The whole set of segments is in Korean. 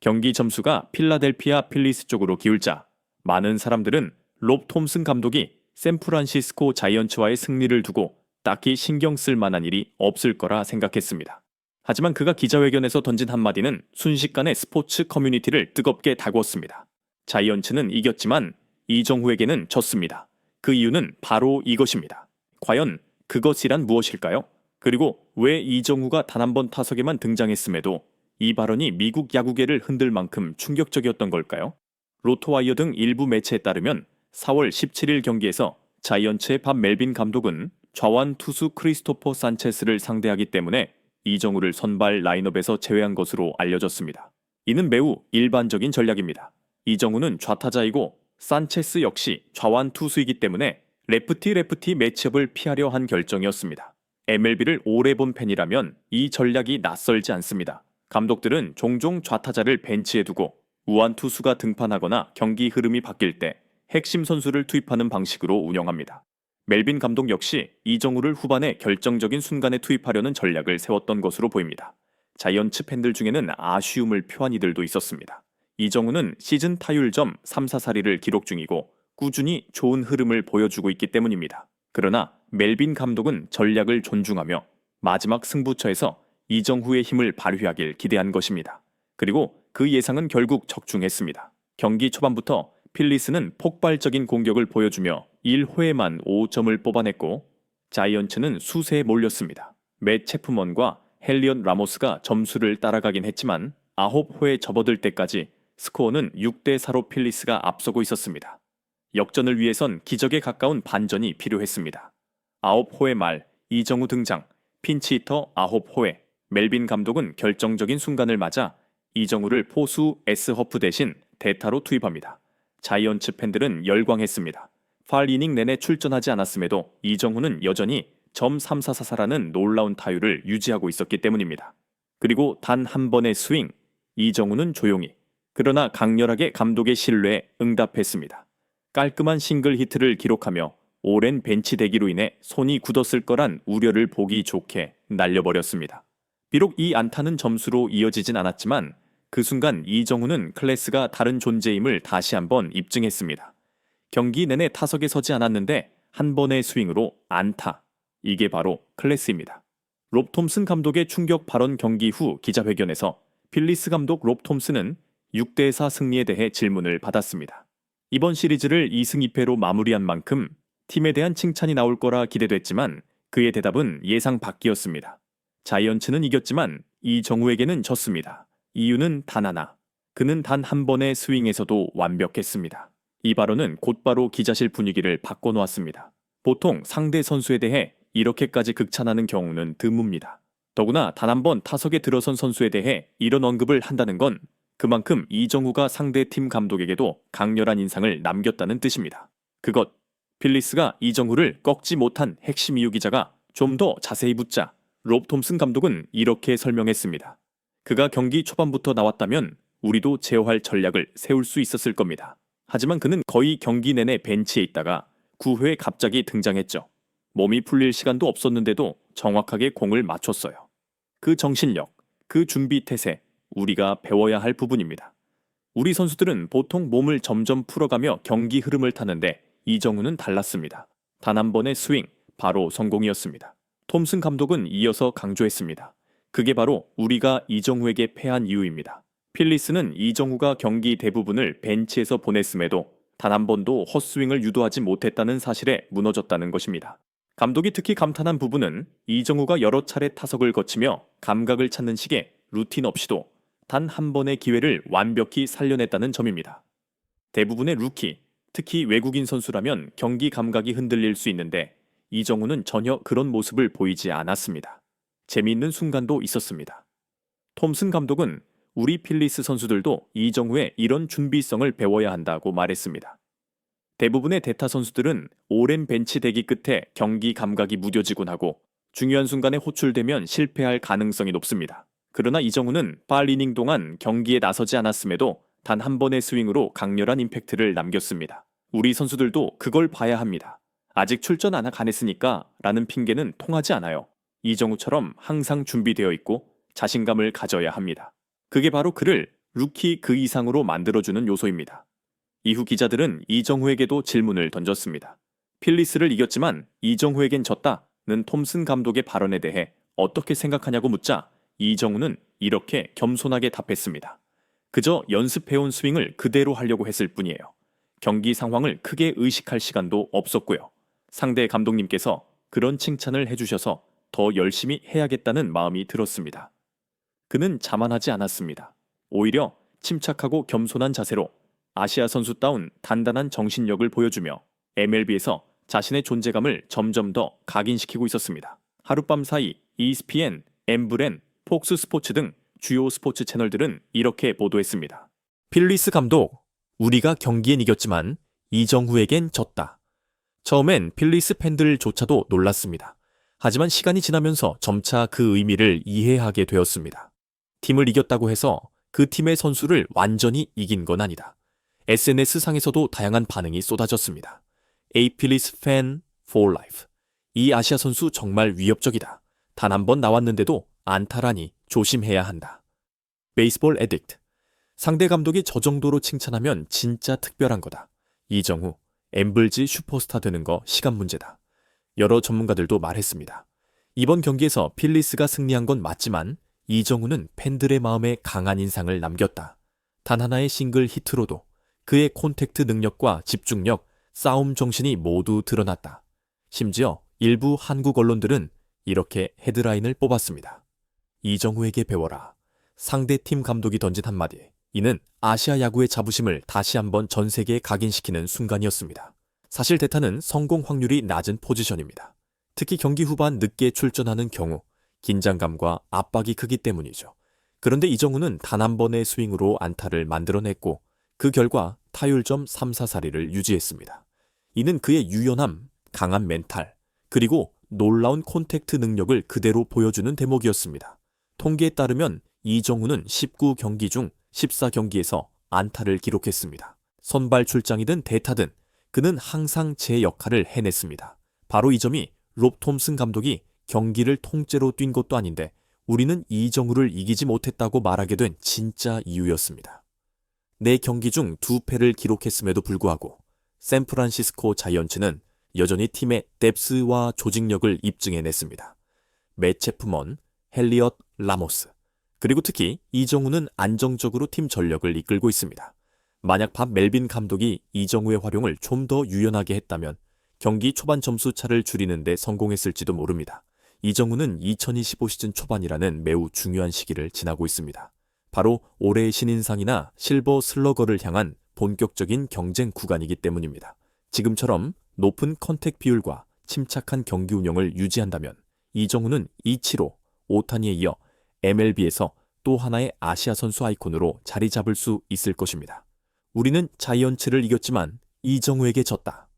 경기 점수가 필라델피아 필리스 쪽으로 기울자 많은 사람들은 롭 톰슨 감독이 샌프란시스코 자이언츠와의 승리를 두고 딱히 신경 쓸 만한 일이 없을 거라 생각했습니다. 하지만 그가 기자회견에서 던진 한마디는 순식간에 스포츠 커뮤니티를 뜨겁게 달궜습니다. 자이언츠는 이겼지만 이정후에게는 졌습니다. 그 이유는 바로 이것입니다. 과연 그것이란 무엇일까요? 그리고 왜 이정후가 단 한 번 타석에만 등장했음에도 이 발언이 미국 야구계를 흔들 만큼 충격적이었던 걸까요? 로토와이어 등 일부 매체에 따르면 4월 17일 경기에서 자이언츠의 밥 멜빈 감독은 좌완 투수 크리스토퍼 산체스를 상대하기 때문에 이정후를 선발 라인업에서 제외한 것으로 알려졌습니다. 이는 매우 일반적인 전략입니다. 이정후는 좌타자이고 산체스 역시 좌완 투수이기 때문에 레프티 매치업을 피하려 한 결정이었습니다. MLB를 오래 본 팬이라면 이 전략이 낯설지 않습니다. 감독들은 종종 좌타자를 벤치에 두고 우완 투수가 등판하거나 경기 흐름이 바뀔 때 핵심 선수를 투입하는 방식으로 운영합니다. 멜빈 감독 역시 이정후를 후반에 결정적인 순간에 투입하려는 전략을 세웠던 것으로 보입니다. 자이언츠 팬들 중에는 아쉬움을 표한 이들도 있었습니다. 이정후는 시즌 타율점 3.44리를 기록 중이고 꾸준히 좋은 흐름을 보여주고 있기 때문입니다. 그러나 멜빈 감독은 전략을 존중하며 마지막 승부처에서 이정후의 힘을 발휘하길 기대한 것입니다. 그리고 그 예상은 결국 적중했습니다. 경기 초반부터 필리스는 폭발적인 공격을 보여주며 1회에만 5점을 뽑아냈고 자이언츠는 수세에 몰렸습니다. 맷 체프먼과 헬리언 라모스가 점수를 따라가긴 했지만 9회 접어들 때까지 스코어는 6대4로 필리스가 앞서고 있었습니다. 역전을 위해선 기적에 가까운 반전이 필요했습니다. 9회 말 이정후 등장, 핀치히터 9회 멜빈 감독은 결정적인 순간을 맞아 이정후를 포수 에스허프 대신 대타로 투입합니다. 자이언츠 팬들은 열광했습니다. 8이닝 내내 출전하지 않았음에도 이정후는 여전히 .3444라는 놀라운 타율을 유지하고 있었기 때문입니다. 그리고 단 한 번의 스윙, 이정후는 조용히 그러나 강렬하게 감독의 신뢰에 응답했습니다. 깔끔한 싱글 히트를 기록하며 오랜 벤치 대기로 인해 손이 굳었을 거란 우려를 보기 좋게 날려버렸습니다. 비록 이 안타는 점수로 이어지진 않았지만 그 순간 이정후는 클래스가 다른 존재임을 다시 한번 입증했습니다. 경기 내내 타석에 서지 않았는데 한 번의 스윙으로 안타. 이게 바로 클래스입니다. 롭 톰슨 감독의 충격 발언 경기 후 기자회견에서 필리스 감독 롭 톰슨은 6대4 승리에 대해 질문을 받았습니다. 이번 시리즈를 2승 2패로 마무리한 만큼 팀에 대한 칭찬이 나올 거라 기대됐지만 그의 대답은 예상 밖이었습니다. 자이언츠는 이겼지만 이정후에게는 졌습니다. 이유는 단 하나. 그는 단 한 번의 스윙에서도 완벽했습니다. 이 발언은 곧바로 기자실 분위기를 바꿔놓았습니다. 보통 상대 선수에 대해 이렇게까지 극찬하는 경우는 드뭅니다. 더구나 단 한 번 타석에 들어선 선수에 대해 이런 언급을 한다는 건 그만큼 이정후가 상대 팀 감독에게도 강렬한 인상을 남겼다는 뜻입니다. 그것, 필리스가 이정후를 꺾지 못한 핵심 이유 기자가 좀 더 자세히 묻자 롭 톰슨 감독은 이렇게 설명했습니다. 그가 경기 초반부터 나왔다면 우리도 제어할 전략을 세울 수 있었을 겁니다. 하지만 그는 거의 경기 내내 벤치에 있다가 9회에 갑자기 등장했죠. 몸이 풀릴 시간도 없었는데도 정확하게 공을 맞췄어요. 그 정신력, 그 준비 태세, 우리가 배워야 할 부분입니다. 우리 선수들은 보통 몸을 점점 풀어가며 경기 흐름을 타는데 이정후는 달랐습니다. 단 한 번의 스윙, 바로 성공이었습니다. 톰슨 감독은 이어서 강조했습니다. 그게 바로 우리가 이정후에게 패한 이유입니다. 필리스는 이정후가 경기 대부분을 벤치에서 보냈음에도 단 한 번도 헛스윙을 유도하지 못했다는 사실에 무너졌다는 것입니다. 감독이 특히 감탄한 부분은 이정후가 여러 차례 타석을 거치며 감각을 찾는 식의 루틴 없이도 단 한 번의 기회를 완벽히 살려냈다는 점입니다. 대부분의 루키, 특히 외국인 선수라면 경기 감각이 흔들릴 수 있는데 이정후는 전혀 그런 모습을 보이지 않았습니다. 재미있는 순간도 있었습니다. 톰슨 감독은 우리 필리스 선수들도 이정후의 이런 준비성을 배워야 한다고 말했습니다. 대부분의 대타 선수들은 오랜 벤치 대기 끝에 경기 감각이 무뎌지곤 하고 중요한 순간에 호출되면 실패할 가능성이 높습니다. 그러나 이정후는 8이닝 동안 경기에 나서지 않았음에도 단 한 번의 스윙으로 강렬한 임팩트를 남겼습니다. 우리 선수들도 그걸 봐야 합니다. 아직 출전 안 가냈으니까 라는 핑계는 통하지 않아요. 이정후처럼 항상 준비되어 있고 자신감을 가져야 합니다. 그게 바로 그를 루키 그 이상으로 만들어주는 요소입니다. 이후 기자들은 이정후에게도 질문을 던졌습니다. 필리스를 이겼지만 이정후에겐 졌다는 톰슨 감독의 발언에 대해 어떻게 생각하냐고 묻자 이정후는 이렇게 겸손하게 답했습니다. 그저 연습해온 스윙을 그대로 하려고 했을 뿐이에요. 경기 상황을 크게 의식할 시간도 없었고요. 상대 감독님께서 그런 칭찬을 해주셔서 더 열심히 해야겠다는 마음이 들었습니다. 그는 자만하지 않았습니다. 오히려 침착하고 겸손한 자세로 아시아 선수다운 단단한 정신력을 보여주며 MLB에서 자신의 존재감을 점점 더 각인시키고 있었습니다. 하룻밤 사이 ESPN, 엠블엔, 폭스 스포츠 등 주요 스포츠 채널들은 이렇게 보도했습니다. 필리스 감독, 우리가 경기엔 이겼지만 이정후에겐 졌다. 처음엔 필리스 팬들조차도 놀랐습니다. 하지만 시간이 지나면서 점차 그 의미를 이해하게 되었습니다. 팀을 이겼다고 해서 그 팀의 선수를 완전히 이긴 건 아니다. SNS상에서도 다양한 반응이 쏟아졌습니다. A 필리스 fan for life. 이 아시아 선수 정말 위협적이다. 단 한 번 나왔는데도 안타라니 조심해야 한다. 베이스볼 애딕트. 상대 감독이 저 정도로 칭찬하면 진짜 특별한 거다. 이정후, 엠블지 슈퍼스타 되는 거 시간 문제다. 여러 전문가들도 말했습니다. 이번 경기에서 필리스가 승리한 건 맞지만 이정후는 팬들의 마음에 강한 인상을 남겼다. 단 하나의 싱글 히트로도 그의 콘택트 능력과 집중력, 싸움 정신이 모두 드러났다. 심지어 일부 한국 언론들은 이렇게 헤드라인을 뽑았습니다. 이정후에게 배워라. 상대팀 감독이 던진 한마디. 이는 아시아 야구의 자부심을 다시 한번 전 세계에 각인시키는 순간이었습니다. 사실 대타는 성공 확률이 낮은 포지션입니다. 특히 경기 후반 늦게 출전하는 경우 긴장감과 압박이 크기 때문이죠. 그런데 이정후는 단 한 번의 스윙으로 안타를 만들어냈고 그 결과 타율점 3사사리를 유지했습니다. 이는 그의 유연함, 강한 멘탈, 그리고 놀라운 콘택트 능력을 그대로 보여주는 대목이었습니다. 통계에 따르면 이정후는 19경기 중 14경기에서 안타를 기록했습니다. 선발 출장이든 대타든 그는 항상 제 역할을 해냈습니다. 바로 이 점이 롭 톰슨 감독이 경기를 통째로 뛴 것도 아닌데 우리는 이정후를 이기지 못했다고 말하게 된 진짜 이유였습니다. 4경기 중 2패를 기록했음에도 불구하고 샌프란시스코 자이언츠는 여전히 팀의 뎁스와 조직력을 입증해냈습니다. 맷 체프먼, 헬리엇 라모스, 그리고 특히 이정후는 안정적으로 팀 전력을 이끌고 있습니다. 만약 밥 멜빈 감독이 이정후의 활용을 좀 더 유연하게 했다면 경기 초반 점수 차를 줄이는 데 성공했을지도 모릅니다. 이정후는 2025 시즌 초반이라는 매우 중요한 시기를 지나고 있습니다. 바로 올해의 신인상이나 실버 슬러거를 향한 본격적인 경쟁 구간이기 때문입니다. 지금처럼 높은 컨택 비율과 침착한 경기 운영을 유지한다면 이정후는 이치로, 오타니에 이어 MLB에서 또 하나의 아시아 선수 아이콘으로 자리 잡을 수 있을 것입니다. 우리는 자이언츠를 이겼지만 이정후에게 졌다.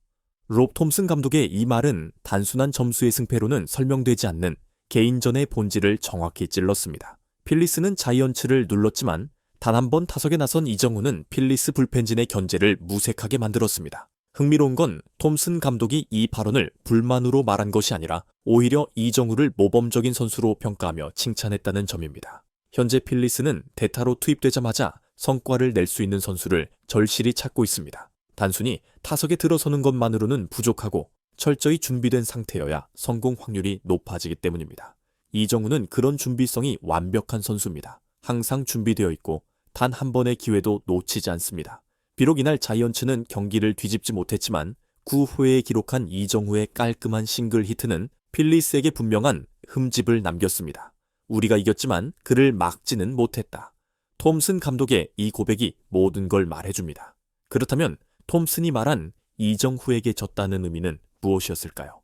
롭 톰슨 감독의 이 말은 단순한 점수의 승패로는 설명되지 않는 개인전의 본질을 정확히 찔렀습니다. 필리스는 자이언츠를 눌렀지만 단 한 번 타석에 나선 이정후는 필리스 불펜진의 견제를 무색하게 만들었습니다. 흥미로운 건 톰슨 감독이 이 발언을 불만으로 말한 것이 아니라 오히려 이정후를 모범적인 선수로 평가하며 칭찬했다는 점입니다. 현재 필리스는 대타로 투입되자마자 성과를 낼 수 있는 선수를 절실히 찾고 있습니다. 단순히 타석에 들어서는 것만으로는 부족하고 철저히 준비된 상태여야 성공 확률이 높아지기 때문입니다. 이정후는 그런 준비성이 완벽한 선수입니다. 항상 준비되어 있고 단 한 번의 기회도 놓치지 않습니다. 비록 이날 자이언츠는 경기를 뒤집지 못했지만 9회에 기록한 이정후의 깔끔한 싱글 히트는 필리스에게 분명한 흠집을 남겼습니다. 우리가 이겼지만 그를 막지는 못했다. 톰슨 감독의 이 고백이 모든 걸 말해줍니다. 그렇다면 톰슨이 말한 이정후에게 졌다는 의미는 무엇이었을까요?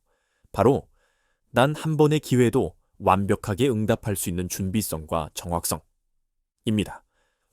바로 단 한 번의 기회에도 완벽하게 응답할 수 있는 준비성과 정확성입니다.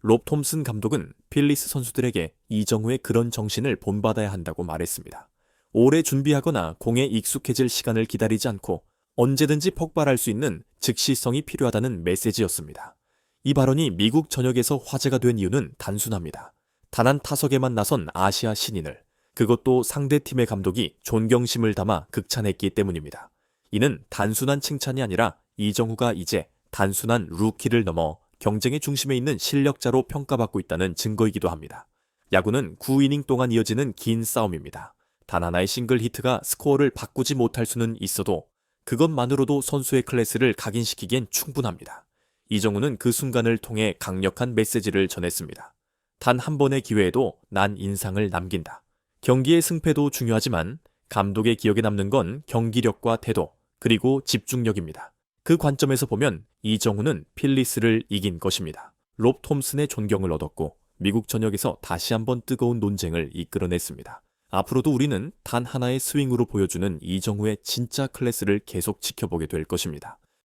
롭 톰슨 감독은 필리스 선수들에게 이정후의 그런 정신을 본받아야 한다고 말했습니다. 오래 준비하거나 공에 익숙해질 시간을 기다리지 않고 언제든지 폭발할 수 있는 즉시성이 필요하다는 메시지였습니다. 이 발언이 미국 전역에서 화제가 된 이유는 단순합니다. 단 한 타석에만 나선 아시아 신인을, 그것도 상대팀의 감독이 존경심을 담아 극찬했기 때문입니다. 이는 단순한 칭찬이 아니라 이정후가 이제 단순한 루키를 넘어 경쟁의 중심에 있는 실력자로 평가받고 있다는 증거이기도 합니다. 야구는 9이닝 동안 이어지는 긴 싸움입니다. 단 하나의 싱글 히트가 스코어를 바꾸지 못할 수는 있어도 그것만으로도 선수의 클래스를 각인시키기엔 충분합니다. 이정우는 그 순간을 통해 강력한 메시지를 전했습니다. 단 한 번의 기회에도 난 인상을 남긴다. 경기의 승패도 중요하지만 감독의 기억에 남는 건 경기력과 태도, 그리고 집중력입니다. 그 관점에서 보면 이정우는 필리스를 이긴 것입니다. 롭 톰슨의 존경을 얻었고 미국 전역에서 다시 한번 뜨거운 논쟁을 이끌어냈습니다. 앞으로도 우리는 단 하나의 스윙으로 보여주는 이정우의 진짜 클래스를 계속 지켜보게 될 것입니다.